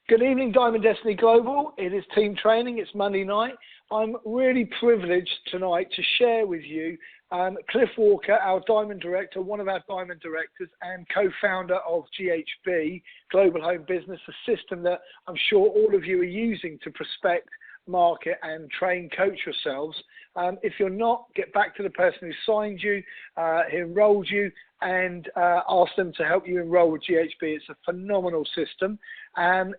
Good evening, Diamond Destiny Global. It is team training. It's Monday night. I'm really privileged tonight to share with you Cliff Walker, our Diamond Director, one of our Diamond Directors and co-founder of GHB, Global Home Business, a system that I'm sure all of you are using to prospect, market and train, coach yourselves. If you're not, get back to the person who signed you, who enrolled you, and ask them to help you enroll with GHB. It's a phenomenal system.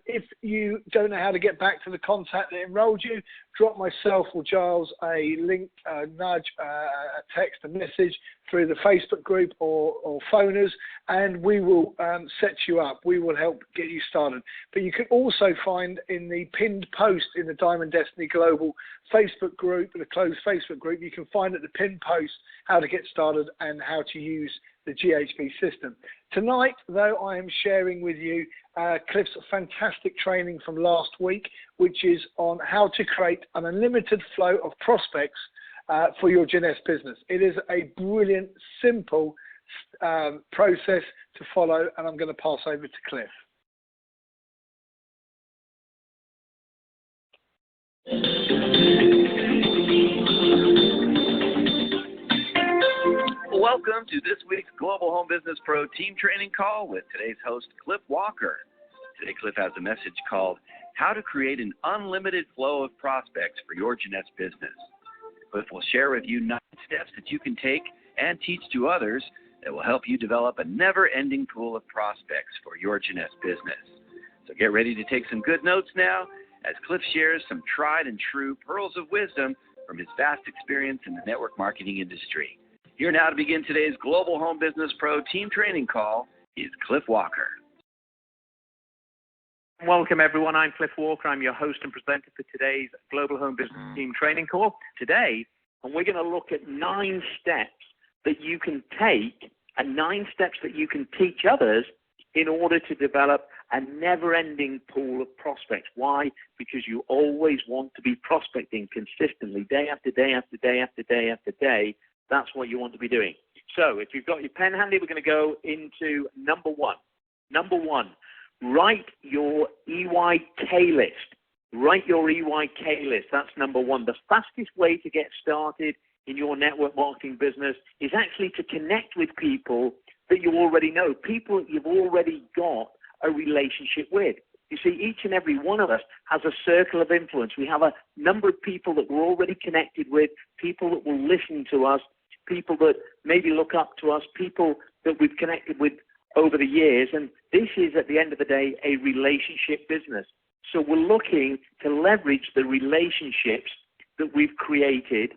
If you don't know how to get back to the contact that enrolled you, drop myself or Giles a link, a nudge, a text, a message through the Facebook group or phone us, and we will set you up. We will help get you started. But you can also find in the pinned post in the Diamond Destiny Global Facebook group, the closed Facebook group, you can find at the pinned post how to get started and how to use the GHB system. Tonight, though, I am sharing with you Cliff's fantastic training from last week, which is on how to create an unlimited flow of prospects for your Jeunesse business. It is a brilliant, simple process to follow, and I'm going to pass over to Cliff. Welcome to this week's Global Home Business Pro Team Training Call with today's host, Cliff Walker. Today, Cliff has a message called How to Create an Unlimited Flow of Prospects for Your Jeunesse Business. Cliff will share with you 9 steps that you can take and teach to others that will help you develop a never-ending pool of prospects for your Jeunesse business. So get ready to take some good notes now as Cliff shares some tried and true pearls of wisdom from his vast experience in the network marketing industry. Here now to begin today's Global Home Business Pro Team Training Call is Cliff Walker. Welcome, everyone. I'm Cliff Walker. I'm your host and presenter for today's Global Home Business Team Training Call. Today, and we're going to look at 9 steps that you can take and 9 steps that you can teach others in order to develop a never-ending pool of prospects. Why? Because you always want to be prospecting consistently, day after day after day after day after day. That's what you want to be doing. So if you've got your pen handy, we're going to go into number 1. Number 1, write your EYK list. Write your EYK list. That's number 1. The fastest way to get started in your network marketing business is actually to connect with people that you already know, people that you've already got a relationship with. You see, each and every one of us has a circle of influence. We have a number of people that we're already connected with, people that will listen to us, people that maybe look up to us, people that we've connected with over the years. And this is, at the end of the day, a relationship business. So we're looking to leverage the relationships that we've created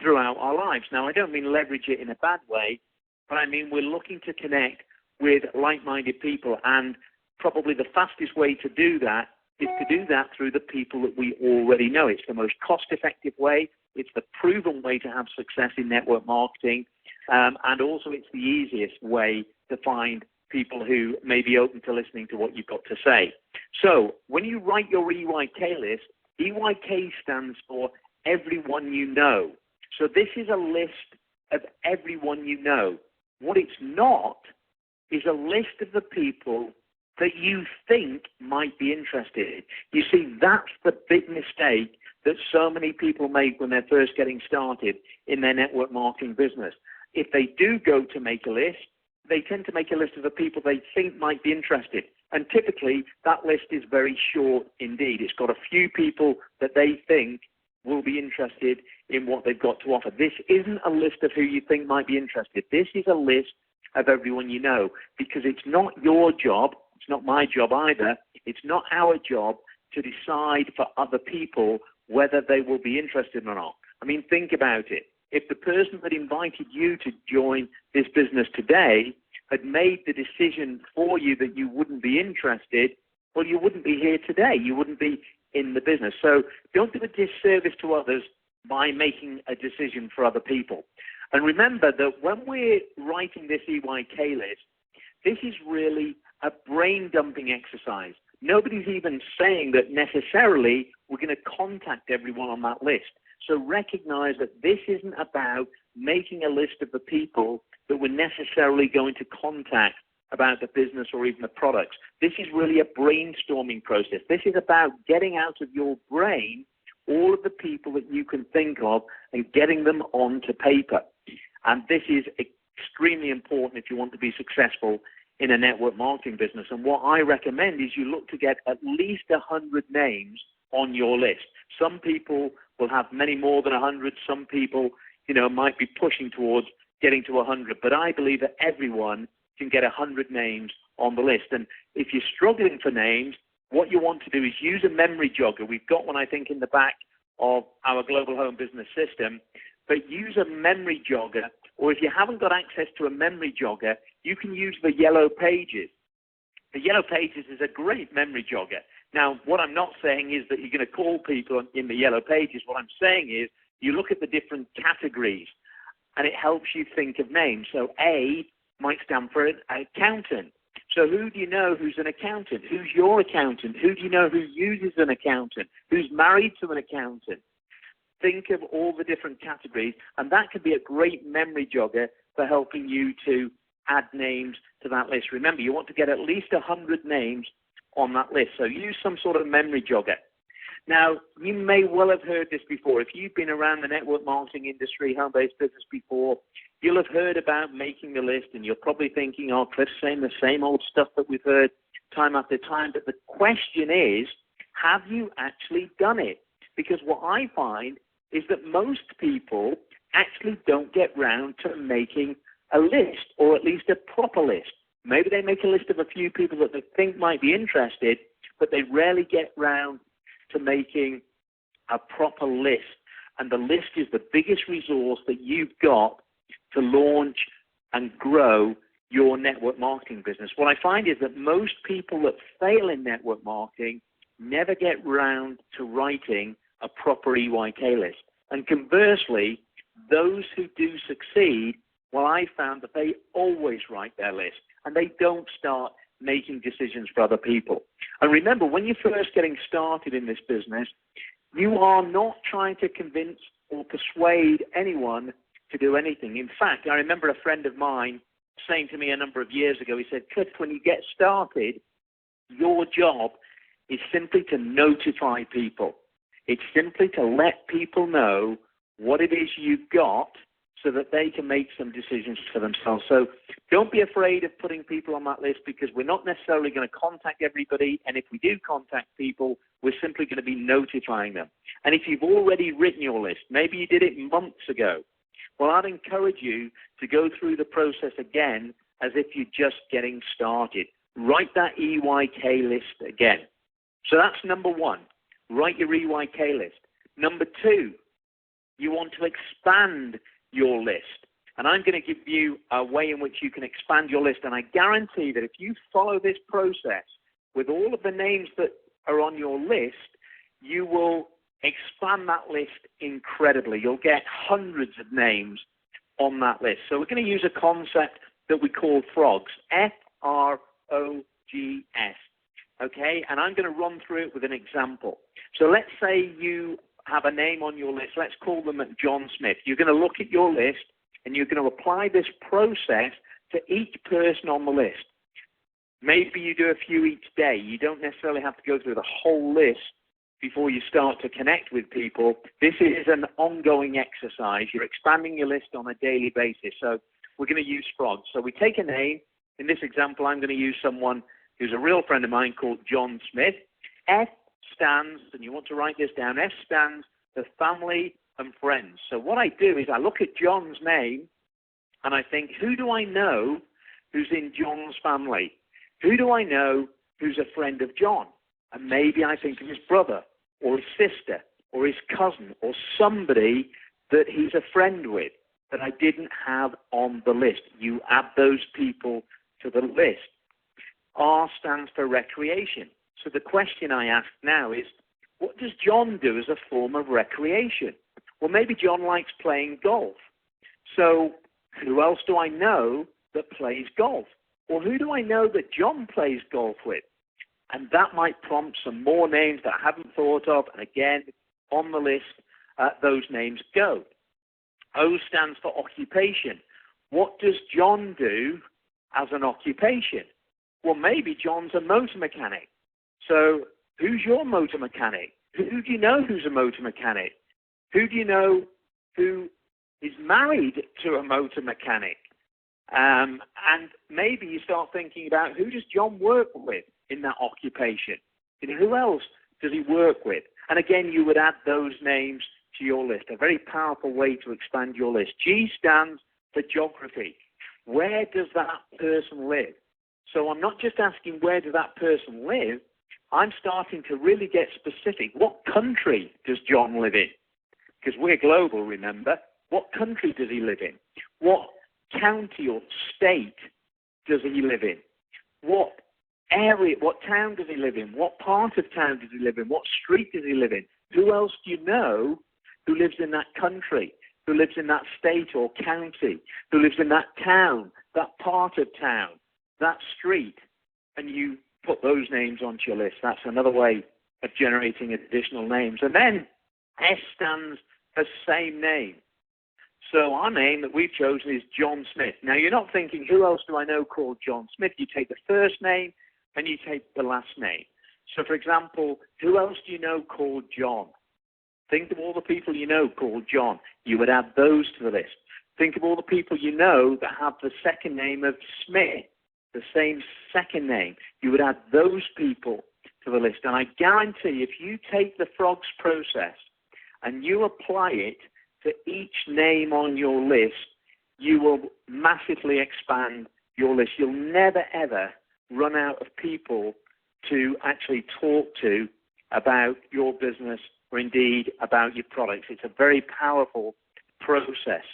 throughout our lives. Now, I don't mean leverage it in a bad way, but I mean we're looking to connect with like-minded people, and probably the fastest way to do that is to do that through the people that we already know. It's the most cost-effective way. It's the proven way to have success in network marketing, and also it's the easiest way to find people who may be open to listening to what you've got to say. So when you write your EYK list, EYK stands for everyone you know. So this is a list of everyone you know. What it's not is a list of the people that you think might be interested. You see, that's the big mistake that so many people make when they're first getting started in their network marketing business. If they do go to make a list, they tend to make a list of the people they think might be interested. And typically, that list is very short indeed. It's got a few people that they think will be interested in what they've got to offer. This isn't a list of who you think might be interested. This is a list of everyone you know, because it's not your job, it's not my job either, it's not our job to decide for other people whether they will be interested or not. I mean, think about it. If the person that invited you to join this business today had made the decision for you that you wouldn't be interested, well, you wouldn't be here today. You wouldn't be in the business. So don't do a disservice to others by making a decision for other people. And remember that when we're writing this EYK list, this is really a brain-dumping exercise. Nobody's even saying that necessarily we're going to contact everyone on that list. So recognize that this isn't about making a list of the people that we're necessarily going to contact about the business or even the products. This is really a brainstorming process. This is about getting out of your brain all of the people that you can think of and getting them onto paper. And this is extremely important if you want to be successful in a network marketing business. And what I recommend is you look to get at least 100 names on your list. Some people will have many more than 100. Some people, might be pushing towards getting to 100. But I believe that everyone can get 100 names on the list. And if you're struggling for names, what you want to do is use a memory jogger. We've got one, I think, in the back of our Global Home Business System. But use a memory jogger, or if you haven't got access to a memory jogger, you can use the Yellow Pages. The Yellow Pages is a great memory jogger. Now, what I'm not saying is that you're going to call people in the Yellow Pages. What I'm saying is you look at the different categories, and it helps you think of names. So A might stand for an accountant. So who do you know who's an accountant? Who's your accountant? Who do you know who uses an accountant? Who's married to an accountant? Think of all the different categories, and that could be a great memory jogger for helping you to add names to that list. Remember, you want to get at least 100 names on that list, so use some sort of memory jogger. Now, you may well have heard this before. If you've been around the network marketing industry, home-based business before, you'll have heard about making the list, and you're probably thinking, oh, Cliff's saying the same old stuff that we've heard time after time. But the question is, have you actually done it? Because what I find is that most people actually don't get round to making a list, or at least a proper list. Maybe they make a list of a few people that they think might be interested, but they rarely get round to making a proper list. And the list is the biggest resource that you've got to launch and grow your network marketing business. What I find is that most people that fail in network marketing never get round to writing a proper EYK list. And conversely, those who do succeed, well, I found that they always write their list and they don't start making decisions for other people. And remember, when you're first getting started in this business, you are not trying to convince or persuade anyone to do anything. In fact, I remember a friend of mine saying to me a number of years ago, he said, Cliff, when you get started, your job is simply to notify people. It's simply to let people know what it is you've got so that they can make some decisions for themselves. So don't be afraid of putting people on that list, because we're not necessarily going to contact everybody. And if we do contact people, we're simply going to be notifying them. And if you've already written your list, maybe you did it months ago, well, I'd encourage you to go through the process again as if you're just getting started. Write that EYK list again. So that's number one. Write your EYK list. Number two, you want to expand your list. And I'm going to give you a way in which you can expand your list. And I guarantee that if you follow this process with all of the names that are on your list, you will expand that list incredibly. You'll get hundreds of names on that list. So we're going to use a concept that we call frogs, F-R-O-G-S. Okay, and I'm going to run through it with an example. So let's say you have a name on your list. Let's call them John Smith. You're going to look at your list and you're going to apply this process to each person on the list. Maybe you do a few each day. You don't necessarily have to go through the whole list before you start to connect with people. This is an ongoing exercise. You're expanding your list on a daily basis. So we're going to use frogs. So we take a name. In this example, I'm going to use someone who's a real friend of mine called John Smith. F stands, and you want to write this down, F stands for family and friends. So what I do is I look at John's name and I think, who do I know who's in John's family? Who do I know who's a friend of John? And maybe I think of his brother or his sister or his cousin or somebody that he's a friend with that I didn't have on the list. You add those people to the list. R stands for recreation. So the question I ask now is, what does John do as a form of recreation? Well, maybe John likes playing golf. So who else do I know that plays golf? Or who do I know that John plays golf with? And that might prompt some more names that I haven't thought of. And again, on the list, those names go. O stands for occupation. What does John do as an occupation. Well, maybe John's a motor mechanic. So who's your motor mechanic? Who do you know who's a motor mechanic? Who do you know who is married to a motor mechanic? And maybe you start thinking about, who does John work with in that occupation? Who else does he work with? And again, you would add those names to your list, a very powerful way to expand your list. G stands for geography. Where does that person live? So I'm not just asking, where does that person live? I'm starting to really get specific. What country does John live in? Because we're global, remember. What country does he live in? What county or state does he live in? What area, what town does he live in? What part of town does he live in? What street does he live in? Who else do you know who lives in that country, who lives in that state or county, who lives in that town, that part of town, that street? And you put those names onto your list. That's another way of generating additional names. And then S stands for same name. So our name that we've chosen is John Smith. Now, you're not thinking, who else do I know called John Smith? You take the first name and you take the last name. So, for example, who else do you know called John? Think of all the people you know called John. You would add those to the list. Think of all the people you know that have the second name of Smith, the same second name. You would add those people to the list. And I guarantee if you take the frogs process and you apply it to each name on your list, you will massively expand your list. You'll never, ever run out of people to actually talk to about your business or indeed about your products. It's a very powerful process.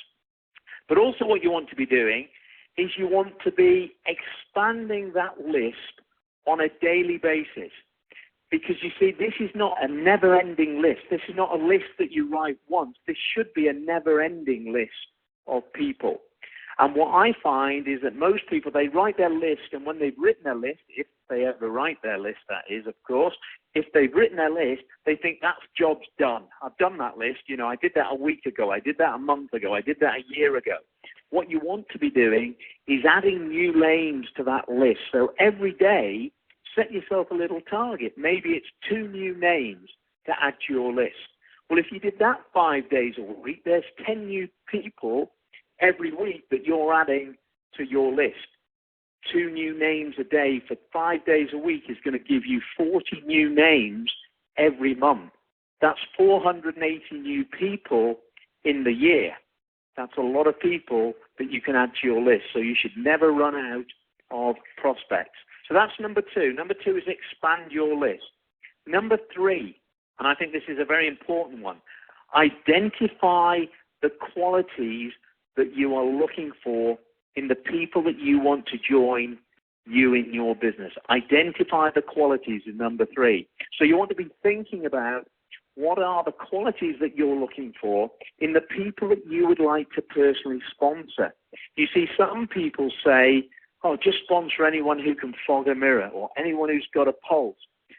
But also what you want to be doing is you want to be expanding that list on a daily basis. Because you see, this is not a never-ending list. This is not a list that you write once. This should be a never-ending list of people. And what I find is that most people, they write their list, and when they've written their list, if they ever write their list, that is, of course, if they've written their list, they think that's job's done. I've done that list. You know, I did that a week ago. I did that a month ago. I did that a year ago. What you want to be doing is adding new names to that list. So every day, set yourself a little target. Maybe it's 2 new names to add to your list. Well, if you did that 5 days a week, there's 10 new people every week that you're adding to your list. 2 new names a day for 5 days a week is going to give you 40 new names every month. That's 480 new people in the year. That's a lot of people that you can add to your list. So you should never run out of prospects. So that's number 2. Number 2 is expand your list. Number 3, and I think this is a very important one, identify the qualities that you are looking for in the people that you want to join you in your business. Identify the qualities in number 3. So you want to be thinking about what are the qualities that you're looking for in the people that you would like to personally sponsor. You see, some people say, oh, just sponsor anyone who can fog a mirror or anyone who's got a pulse.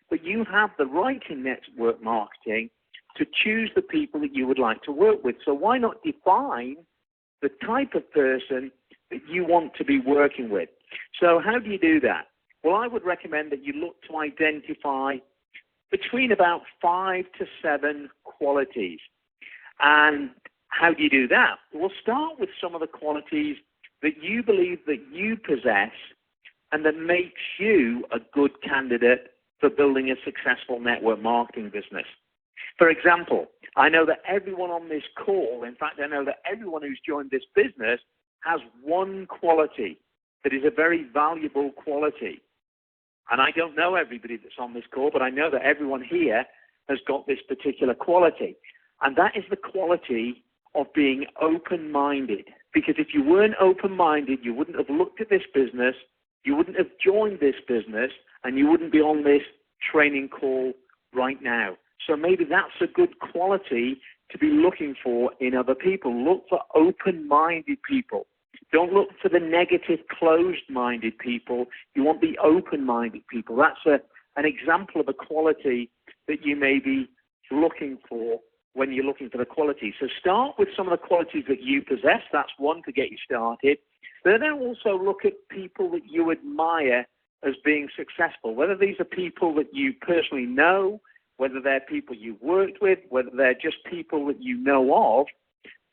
But you have the right in network marketing to choose the people that you would like to work with. So why not define the type of person that you want to be working with? So how do you do that? Well, I would recommend that you look to identify between about 5 to 7 qualities. And how do you do that? We'll start with some of the qualities that you believe that you possess and that makes you a good candidate for building a successful network marketing business. For example, I know that everyone on this call, in fact, I know that everyone who's joined this business has one quality that is a very valuable quality. And I don't know everybody that's on this call, but I know that everyone here has got this particular quality. And that is the quality of being open-minded. Because if you weren't open-minded, you wouldn't have looked at this business, you wouldn't have joined this business, and you wouldn't be on this training call right now. So maybe that's a good quality to be looking for in other people. Look for open-minded people. Don't look for the negative, closed-minded people. You want the open-minded people. That's an example of a quality that you may be looking for when you're looking for the quality. So start with some of the qualities that you possess. That's one to get you started. But then also look at people that you admire as being successful, whether these are people that you personally know, whether they're people you've worked with, whether they're just people that you know of,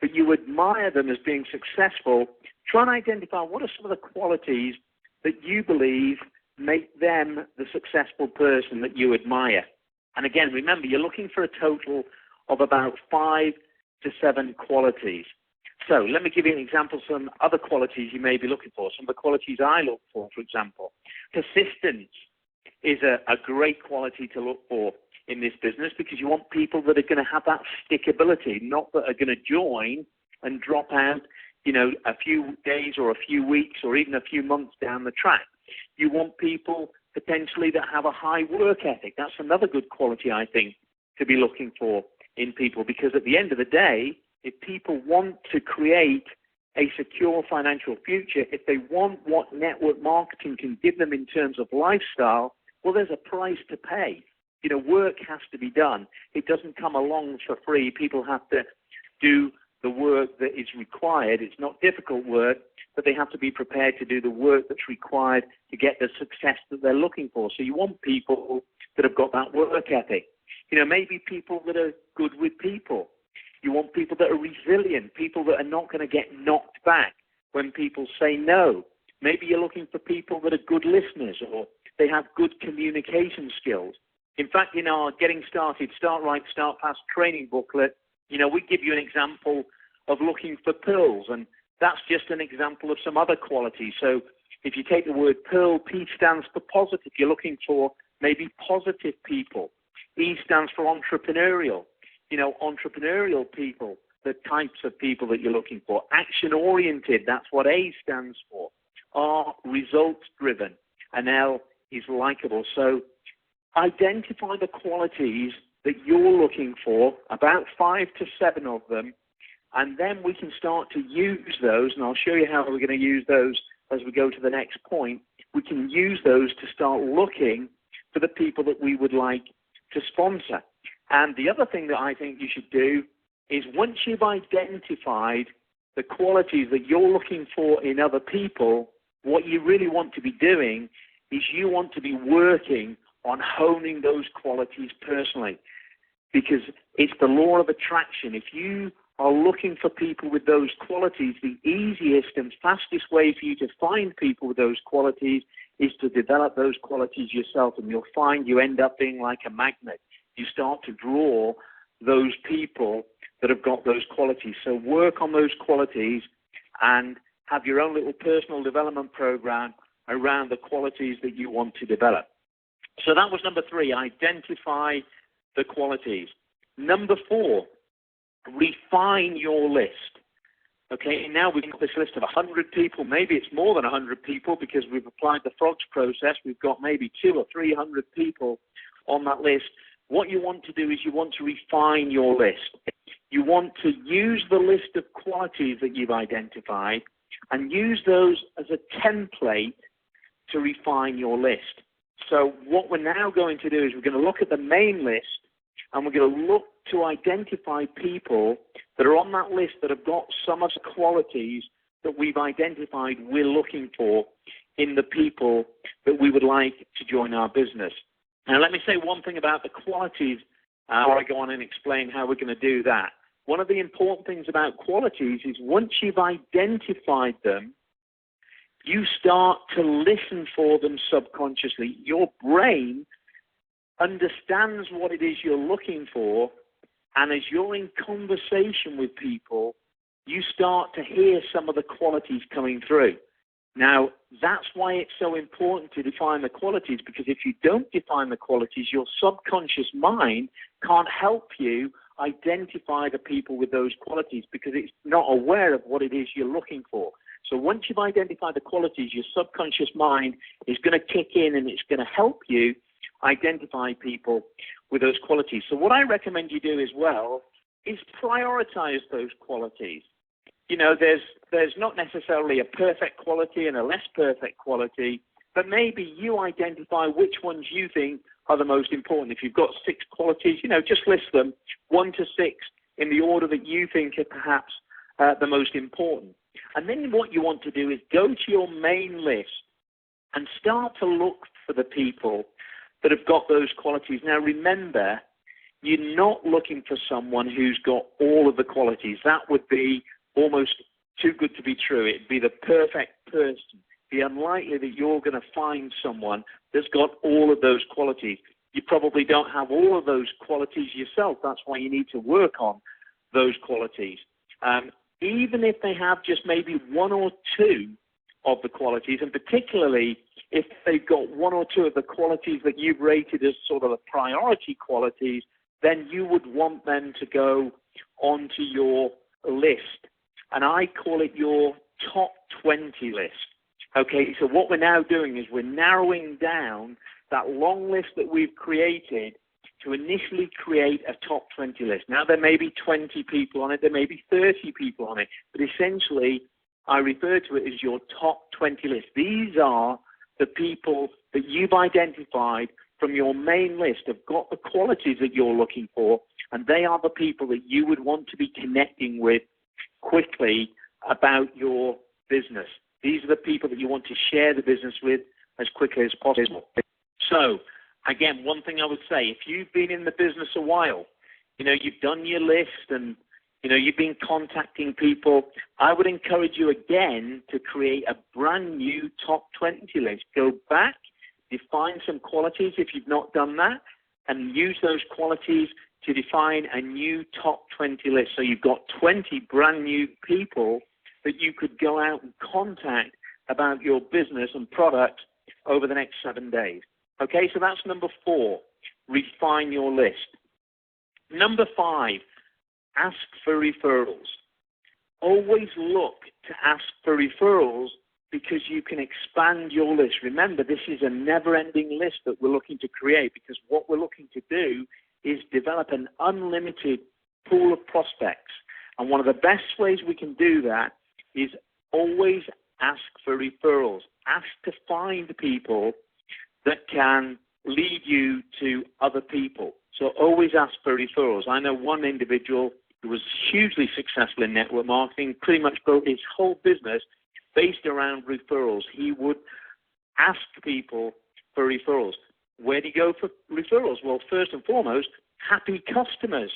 but you admire them as being successful. Try and identify what are some of the qualities that you believe make them the successful person that you admire. And again, remember, you're looking for a total of about 5 to 7 qualities. So let me give you an example of some other qualities you may be looking for, some of the qualities I look for example. Persistence is a great quality to look for in this business because you want people that are going to have that stickability, not that are going to join and drop out, a few days or a few weeks or even a few months down the track. You want people potentially that have a high work ethic. That's another good quality, I think, to be looking for in people, because at the end of the day, if people want to create a secure financial future, if they want what network marketing can give them in terms of lifestyle, well, there's a price to pay. Work has to be done. It doesn't come along for free. People have to do the work that is required. It's not difficult work, but they have to be prepared to do the work that's required to get the success that they're looking for. So you want people that have got that work ethic. Maybe people that are good with people. You want people that are resilient, people that are not going to get knocked back when people say no. Maybe you're looking for people that are good listeners or they have good communication skills. In fact, in our Getting Started, Start Right, Start Fast training booklet, we give you an example of looking for pearls, and that's just an example of some other qualities. So if you take the word pearl, P stands for positive. You're looking for maybe positive people. E stands for entrepreneurial. Entrepreneurial people, the types of people that you're looking for. Action-oriented, that's what A stands for. R, results-driven. And L is likable. So identify the qualities that you're looking for, about 5 to 7 of them, and then we can start to use those, and I'll show you how we're going to use those as we go to the next point. We can use those to start looking for the people that we would like to sponsor. And the other thing that I think you should do is once you've identified the qualities that you're looking for in other people, what you really want to be doing is you want to be working on honing those qualities personally, because it's the law of attraction. If you are looking for people with those qualities, the easiest and fastest way for you to find people with those qualities is to develop those qualities yourself, and you'll find you end up being like a magnet. You start to draw those people that have got those qualities. So work on those qualities and have your own little personal development program around the qualities that you want to develop. So that was number 3, identify the qualities. Number 4, refine your list. Okay, and now we've got this list of 100 people. Maybe it's more than 100 people because we've applied the frogs process. We've got maybe 200 or 300 people on that list. What you want to do is you want to refine your list. You want to use the list of qualities that you've identified and use those as a template to refine your list. So what we're now going to do is we're going to look at the main list and we're going to look to identify people that are on that list that have got some of the qualities that we've identified we're looking for in the people that we would like to join our business. Now, let me say one thing about the qualities before I go on and explain how we're going to do that. One of the important things about qualities is once you've identified them, you start to listen for them subconsciously. Your brain understands what it is you're looking for, and as you're in conversation with people, you start to hear some of the qualities coming through. Now, that's why it's so important to define the qualities, because if you don't define the qualities, your subconscious mind can't help you identify the people with those qualities because it's not aware of what it is you're looking for. So once you've identified the qualities, your subconscious mind is going to kick in and it's going to help you identify people with those qualities. So what I recommend you do as well is prioritize those qualities. You know, there's not necessarily a perfect quality and a less perfect quality, but maybe you identify which ones you think are the most important. If you've got 6 qualities, you know, just list them 1 to 6 in the order that you think are perhaps the most important. And then what you want to do is go to your main list and start to look for the people that have got those qualities. Now, remember, you're not looking for someone who's got all of the qualities. That would be almost too good to be true. It'd be the perfect person. It'd be unlikely that you're going to find someone that's got all of those qualities. You probably don't have all of those qualities yourself. That's why you need to work on those qualities. Even if they have just maybe one or two of the qualities, and particularly if they've got one or two of the qualities that you've rated as sort of the priority qualities, then you would want them to go onto your list. And I call it your top 20 list. Okay, so what we're now doing is we're narrowing down that long list that we've created to initially create a top 20 list. Now, there may be 20 people on it, there may be 30 people on it, but essentially, I refer to it as your top 20 list. These are the people that you've identified from your main list have got the qualities that you're looking for, and they are the people that you would want to be connecting with quickly about your business. These are the people that you want to share the business with as quickly as possible. So, again, one thing I would say, if you've been in the business a while, you've done your list and, you've been contacting people, I would encourage you again to create a brand new top 20 list. Go back, define some qualities if you've not done that, and use those qualities to define a new top 20 list. So you've got 20 brand new people that you could go out and contact about your business and product over the next 7 days. Okay, so that's number 4, refine your list. Number 5, ask for referrals. Always look to ask for referrals because you can expand your list. Remember, this is a never-ending list that we're looking to create, because what we're looking to do is develop an unlimited pool of prospects. And one of the best ways we can do that is always ask for referrals. Ask to find people that can lead you to other people. So always ask for referrals. I know one individual who was hugely successful in network marketing, pretty much built his whole business based around referrals. He would ask people for referrals. Where do you go for referrals? Well, first and foremost, happy customers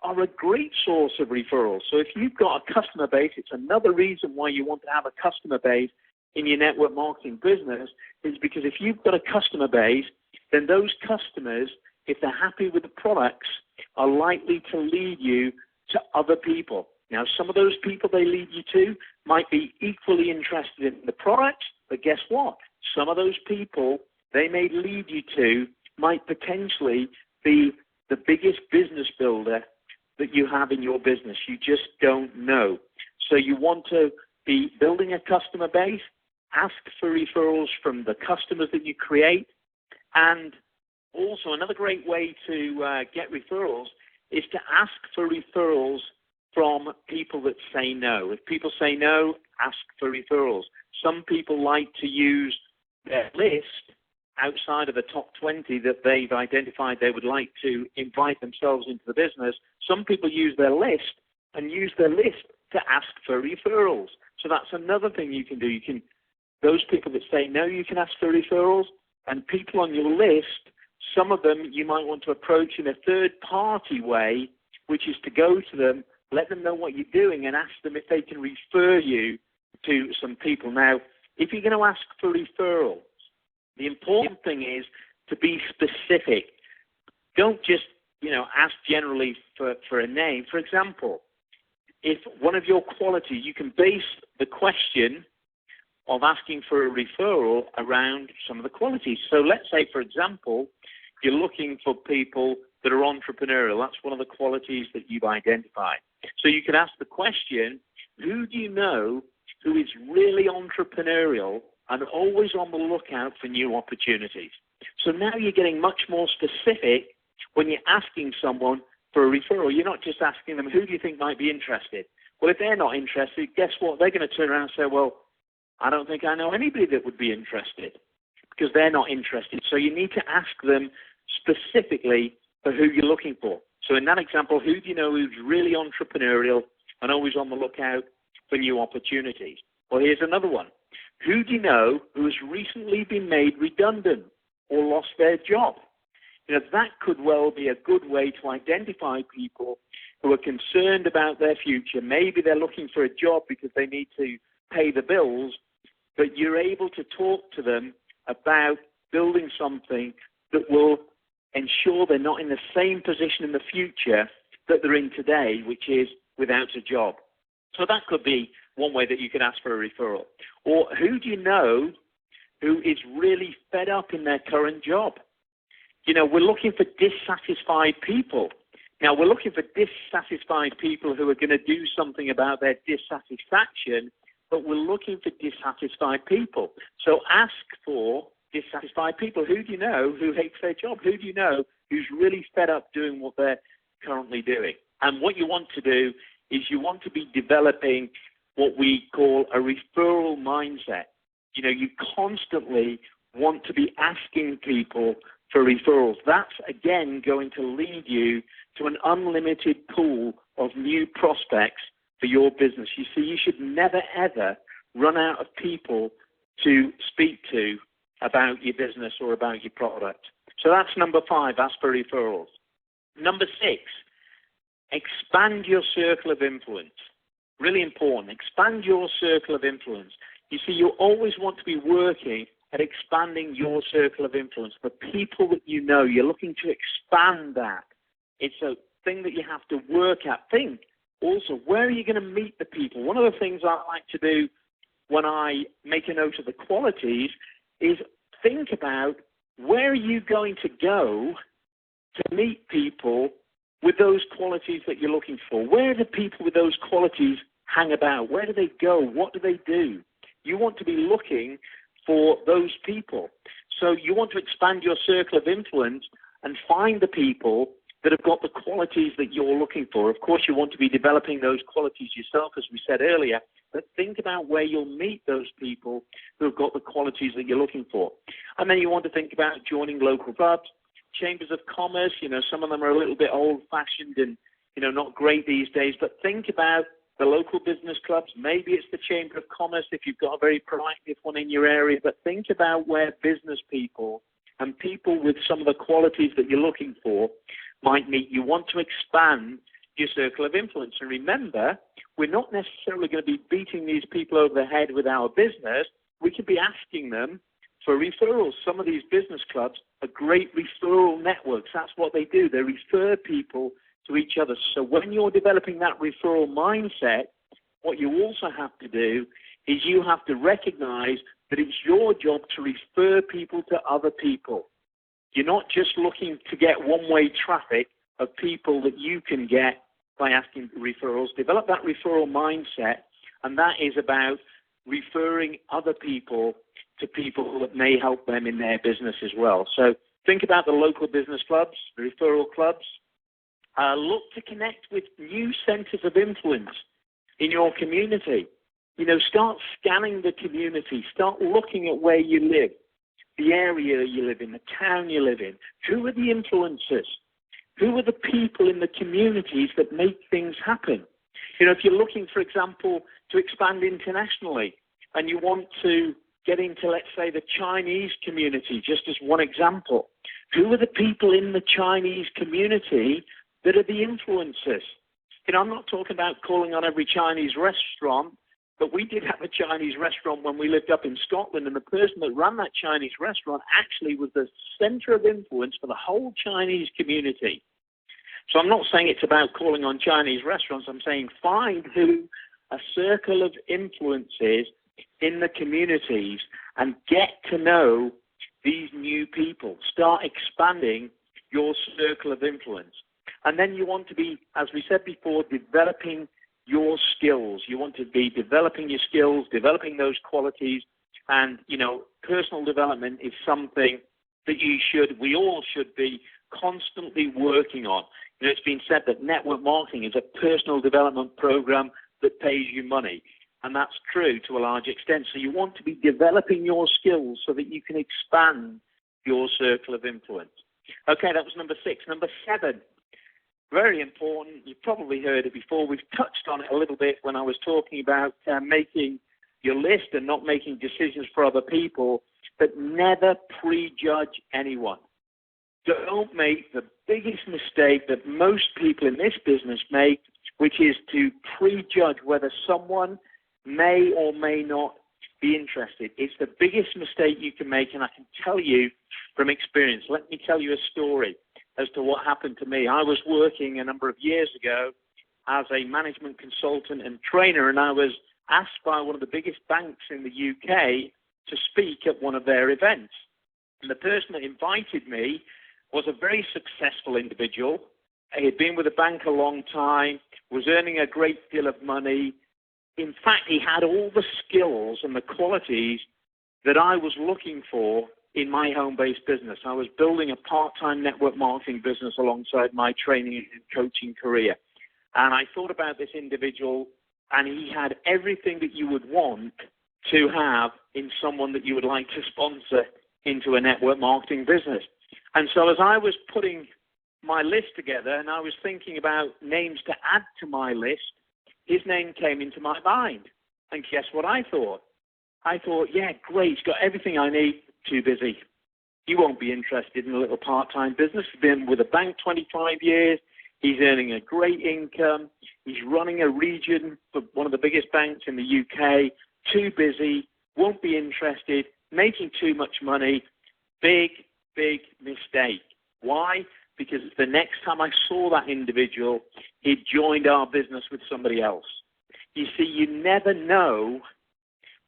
are a great source of referrals. So if you've got a customer base, it's another reason why you want to have a customer base in your network marketing business, is because if you've got a customer base, then those customers, if they're happy with the products, are likely to lead you to other people. Now, some of those people they lead you to might be equally interested in the product, but guess what? Some of those people they may lead you to might potentially be the biggest business builder that you have in your business. You just don't know. So you want to be building a customer base, ask for referrals from the customers that you create, and also another great way to get referrals is to ask for referrals from people that say no. If people say no, ask for referrals. Some people like to use their list outside of the top 20 that they've identified they would like to invite themselves into the business. Some people use their list and use their list to ask for referrals. So that's another thing you can do. Those people that say no, you can ask for referrals, and people on your list, some of them you might want to approach in a third-party way, which is to go to them, let them know what you're doing, and ask them if they can refer you to some people. Now, if you're going to ask for referrals, the important thing is to be specific. Don't just, ask generally for a name. For example, if one of your qualities, you can base the question of asking for a referral around some of the qualities. So let's say, for example, you're looking for people that are entrepreneurial. That's one of the qualities that you've identified. So you can ask the question, who do you know who is really entrepreneurial and always on the lookout for new opportunities? So now you're getting much more specific when you're asking someone for a referral. You're not just asking them, who do you think might be interested? Well, if they're not interested, guess what? They're going to turn around and say, well, I don't think I know anybody that would be interested, because they're not interested. So you need to ask them specifically for who you're looking for. So in that example, who do you know who's really entrepreneurial and always on the lookout for new opportunities. Well, here's another one. Who do you know who has recently been made redundant or lost their job? That could well be a good way to identify people who are concerned about their future. Maybe they're looking for a job because they need to pay the bills, but you're able to talk to them about building something that will ensure they're not in the same position in the future that they're in today, which is without a job. So that could be one way that you could ask for a referral. Or who do you know who is really fed up in their current job? We're looking for dissatisfied people. Now, we're looking for dissatisfied people who are going to do something about their dissatisfaction, but we're looking for dissatisfied people. So ask for dissatisfied people. Who do you know who hates their job? Who do you know who's really fed up doing what they're currently doing? And what you want to do is you want to be developing what we call a referral mindset. You constantly want to be asking people for referrals. That's, again, going to lead you to an unlimited pool of new prospects for your business. You see, you should never, ever run out of people to speak to about your business or about your product. So that's number 5, ask for referrals. Number 6, expand your circle of influence. Really important. Expand your circle of influence. You see, you always want to be working at expanding your circle of influence. The people that you know, you're looking to expand that. It's a thing that you have to work at. Think also, where are you going to meet the people? One of the things I like to do when I make a note of the qualities is think about where are you going to go to meet people with those qualities that you're looking for. Where do people with those qualities hang about? Where do they go? What do they do? You want to be looking for those people. So you want to expand your circle of influence and find the people that have got the qualities that you're looking for. Of course, you want to be developing those qualities yourself, as we said earlier, but think about where you'll meet those people who have got the qualities that you're looking for. And then you want to think about joining local clubs, chambers of commerce. Some of them are a little bit old-fashioned and, not great these days, but think about the local business clubs. Maybe it's the Chamber of Commerce if you've got a very proactive one in your area, but think about where business people and people with some of the qualities that you're looking for might meet. You want to expand your circle of influence. And remember, we're not necessarily going to be beating these people over the head with our business. We could be asking them for referrals. Some of these business clubs are great referral networks. That's what they do. They refer people to each other. So when you're developing that referral mindset, what you also have to do is you have to recognize that it's your job to refer people to other people. You're not just looking to get one-way traffic of people that you can get by asking referrals. Develop that referral mindset, and that is about referring other people to people that may help them in their business as well. So think about the local business clubs, the referral clubs. Look to connect with new centers of influence in your community. Start scanning the community. Start looking at where you live, the area you live in, the town you live in. Who are the influencers? Who are the people in the communities that make things happen? If you're looking, for example, to expand internationally and you want to get into, let's say, the Chinese community, just as one example, who are the people in the Chinese community that are the influencers? I'm not talking about calling on every Chinese restaurant, but we did have a Chinese restaurant when we lived up in Scotland, and the person that ran that Chinese restaurant actually was the center of influence for the whole Chinese community. So I'm not saying it's about calling on Chinese restaurants. I'm saying find who a circle of influence is in the communities and get to know these new people. Start expanding your circle of influence. And then you want to be, as we said before, developing your skills. You want to be developing your skills, developing those qualities, and, personal development is something that we all should be constantly working on. It's been said that network marketing is a personal development program that pays you money, and that's true to a large extent. So you want to be developing your skills so that you can expand your circle of influence. Okay, that was number 6. Number 7, Very important. You've probably heard it before. We've touched on it a little bit when I was talking about making your list and not making decisions for other people, but never prejudge anyone. Don't make the biggest mistake that most people in this business make, which is to prejudge whether someone may or may not be interested. It's the biggest mistake you can make, and I can tell you from experience. Let me tell you a story as to what happened to me. I was working a number of years ago as a management consultant and trainer, and I was asked by one of the biggest banks in the UK to speak at one of their events. And the person that invited me was a very successful individual. He had been with the bank a long time, was earning a great deal of money. In fact, he had all the skills and the qualities that I was looking for in my home-based business. I was building a part-time network marketing business alongside my training and coaching career. And I thought about this individual, and he had everything that you would want to have in someone that you would like to sponsor into a network marketing business. And so as I was putting my list together and I was thinking about names to add to my list, his name came into my mind. And guess what I thought? I thought, yeah, great, he's got everything I need, too busy. He won't be interested in a little part-time business. He's been with a bank 25 years. He's earning a great income. He's running a region for one of the biggest banks in the UK. Too busy, won't be interested, making too much money. Big, big mistake. Why? Because the next time I saw that individual, he'd joined our business with somebody else. You see, you never know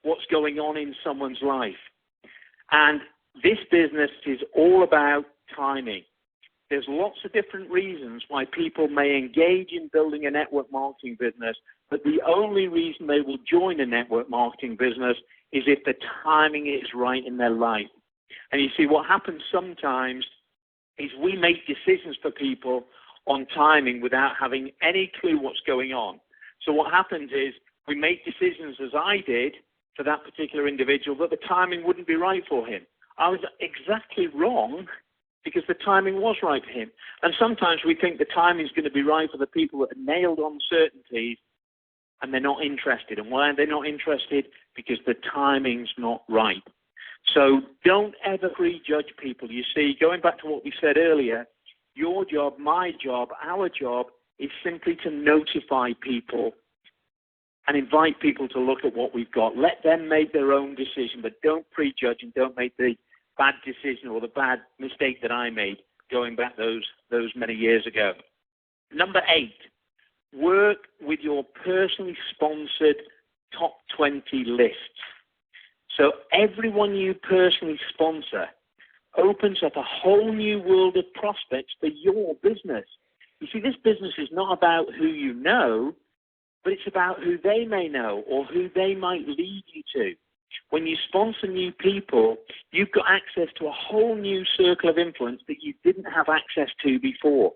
what's going on in someone's life. And this business is all about timing. There's lots of different reasons why people may engage in building a network marketing business, but the only reason they will join a network marketing business is if the timing is right in their life. And you see, what happens sometimes is we make decisions for people on timing without having any clue what's going on. So what happens is we make decisions, as I did, for that particular individual, but the timing wouldn't be right for him. I was exactly wrong because the timing was right for him. And sometimes we think the timing is going to be right for the people that are nailed on certainties and they're not interested. And why are they not interested? Because the timing's not right. So don't ever prejudge people. You see, going back to what we said earlier, your job, my job, our job is simply to notify people and invite people to look at what we've got. Let them make their own decision, but don't prejudge and don't make the bad decision or the bad mistake that I made going back those many years ago. Number 8, work with your personally sponsored top 20 lists. So everyone you personally sponsor opens up a whole new world of prospects for your business. You see, this business is not about who you know, but it's about who they may know or who they might lead you to. When you sponsor new people, you've got access to a whole new circle of influence that you didn't have access to before.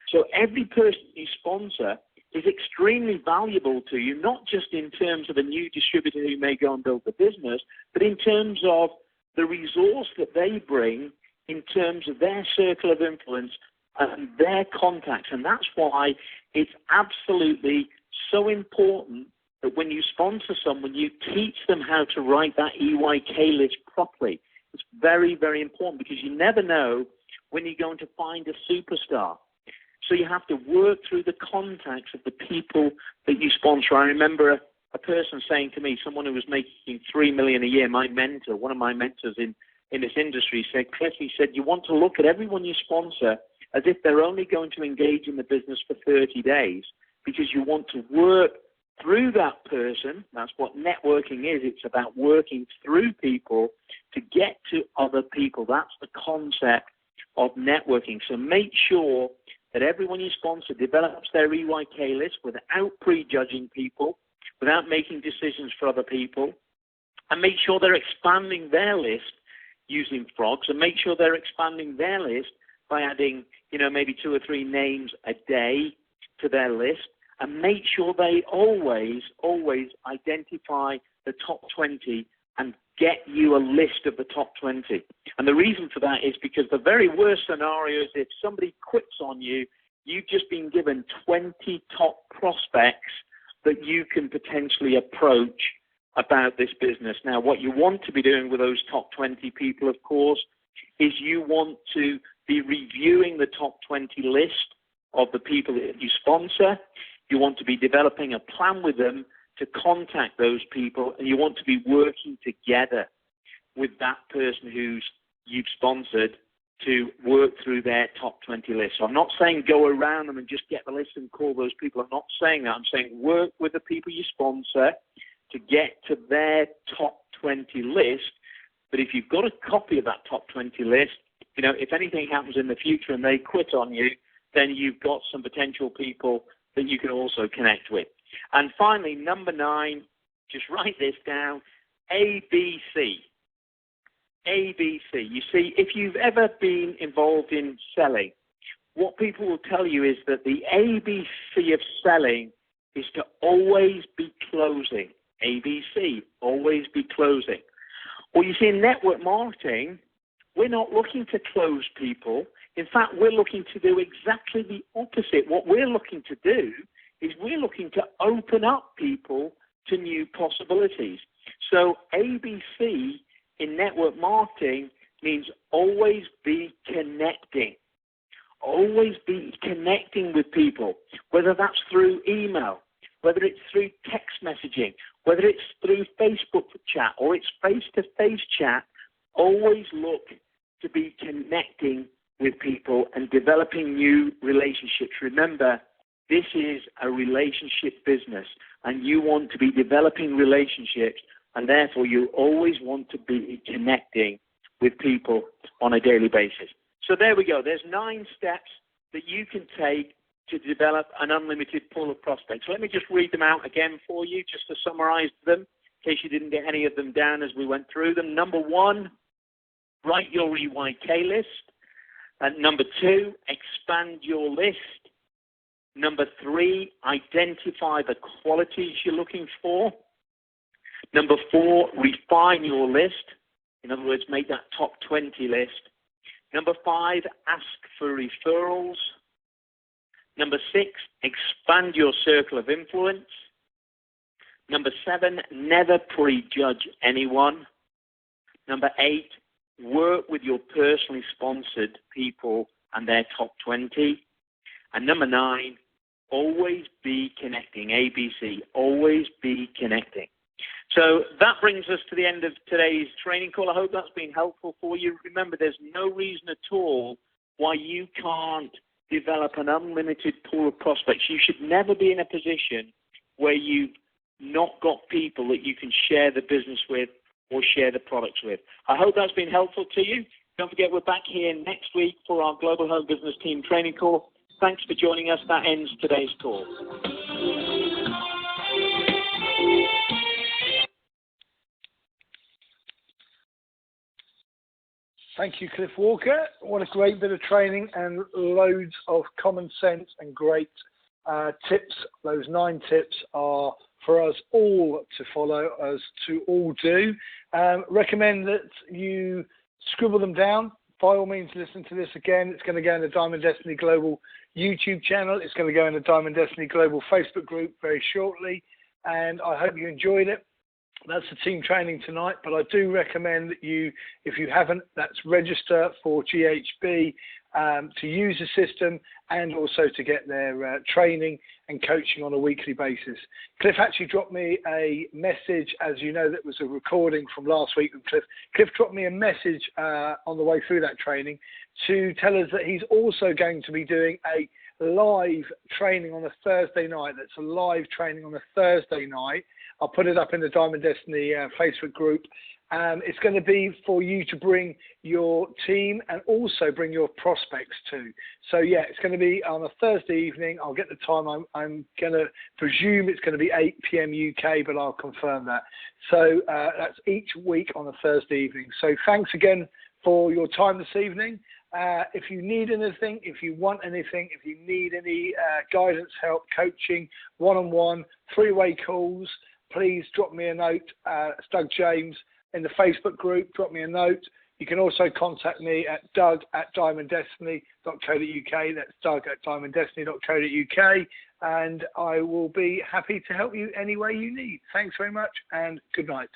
So every person you sponsor is extremely valuable to you, not just in terms of a new distributor who may go and build the business, but in terms of the resource that they bring in terms of their circle of influence and their contacts. And that's why it's absolutely so important that when you sponsor someone, you teach them how to write that EYK list properly. It's very, very important because you never know when you're going to find a superstar. So you have to work through the contacts of the people that you sponsor. I remember a person saying to me, someone who was making $3 million a year, my mentor, one of my mentors in this industry, said, Cliff, he said, you want to look at everyone you sponsor as if they're only going to engage in the business for 30 days because you want to work through that person. That's what networking is. It's about working through people to get to other people. That's the concept of networking. So make sure that everyone you sponsor develops their EYK list without prejudging people, without making decisions for other people, and make sure they're expanding their list using frogs, and make sure they're expanding their list by adding, maybe 2 or 3 names a day to their list, and make sure they always identify the top 20 and get you a list of the top 20. And the reason for that is because the very worst scenario is if somebody quits on you, you've just been given 20 top prospects that you can potentially approach about this business. Now, what you want to be doing with those top 20 people, of course, is you want to be reviewing the top 20 list of the people that you sponsor. You want to be developing a plan with them to contact those people, and you want to be working together with that person who's you've sponsored to work through their top 20 list. So I'm not saying go around them and just get the list and call those people. I'm not saying that. I'm saying work with the people you sponsor to get to their top 20 list. But if you've got a copy of that top 20 list, you know, if anything happens in the future and they quit on you, then you've got some potential people that you can also connect with. And finally, number 9, just write this down, ABC. ABC. You see, if you've ever been involved in selling, what people will tell you is that the ABC of selling is to always be closing. ABC, always be closing. Well, you see, in network marketing, we're not looking to close people. In fact, we're looking to do exactly the opposite. What we're looking to do is we're looking to open up people to new possibilities. So ABC in network marketing means always be connecting. Always be connecting with people, whether that's through email, whether it's through text messaging, whether it's through Facebook chat or it's face-to-face chat. Always look to be connecting with people and developing new relationships. Remember, this is a relationship business, and you want to be developing relationships, and therefore you always want to be connecting with people on a daily basis. So there we go. There's 9 steps that you can take to develop an unlimited pool of prospects. So let me just read them out again for you, just to summarize them, in case you didn't get any of them down as we went through them. Number 1, write your EYK list. Number 2, expand your list. Number 3, identify the qualities you're looking for. Number 4, refine your list. In other words, make that top 20 list. Number 5, ask for referrals. Number 6, expand your circle of influence. Number 7, never prejudge anyone. Number 8, work with your personally sponsored people and their top 20. And number 9, always be connecting. ABC, always be connecting. So that brings us to the end of today's training call. I hope that's been helpful for you. Remember, there's no reason at all why you can't develop an unlimited pool of prospects. You should never be in a position where you've not got people that you can share the business with or share the products with. I hope that's been helpful to you. Don't forget, we're back here next week for our Global Home Business Team training call. Thanks for joining us. That ends today's call. Thank you, Cliff Walker. What a great bit of training and loads of common sense and great tips. Those 9 tips are for us all to follow, us to all do. Recommend that you scribble them down. By all means, listen to this again. It's going to go in the Diamond Destiny Global YouTube channel. It's going to go in the Diamond Destiny Global Facebook group very shortly. And I hope you enjoyed it. That's the team training tonight, but I do recommend that you, if you haven't, that's register for GHB to use the system and also to get their training and coaching on a weekly basis. Cliff actually dropped me a message, as you know, that was a recording from last week with Cliff. Cliff dropped me a message on the way through that training to tell us that he's also going to be doing a live training on a Thursday night. That's a live training on a Thursday night. I'll put it up in the Diamond Destiny Facebook group. It's going to be for you to bring your team and also bring your prospects to. So, yeah, it's going to be on a Thursday evening. I'll get the time. I'm going to presume it's going to be 8 p.m. UK, but I'll confirm that. So that's each week on a Thursday evening. So thanks again for your time this evening. If you need anything, if you want anything, if you need any guidance, help, coaching, one-on-one, 3-way calls, please drop me a note. It's Doug James in the Facebook group. Drop me a note. You can also contact me at doug@diamonddestiny.co.uk. That's doug@diamonddestiny.co.uk. And I will be happy to help you any way you need. Thanks very much and good night.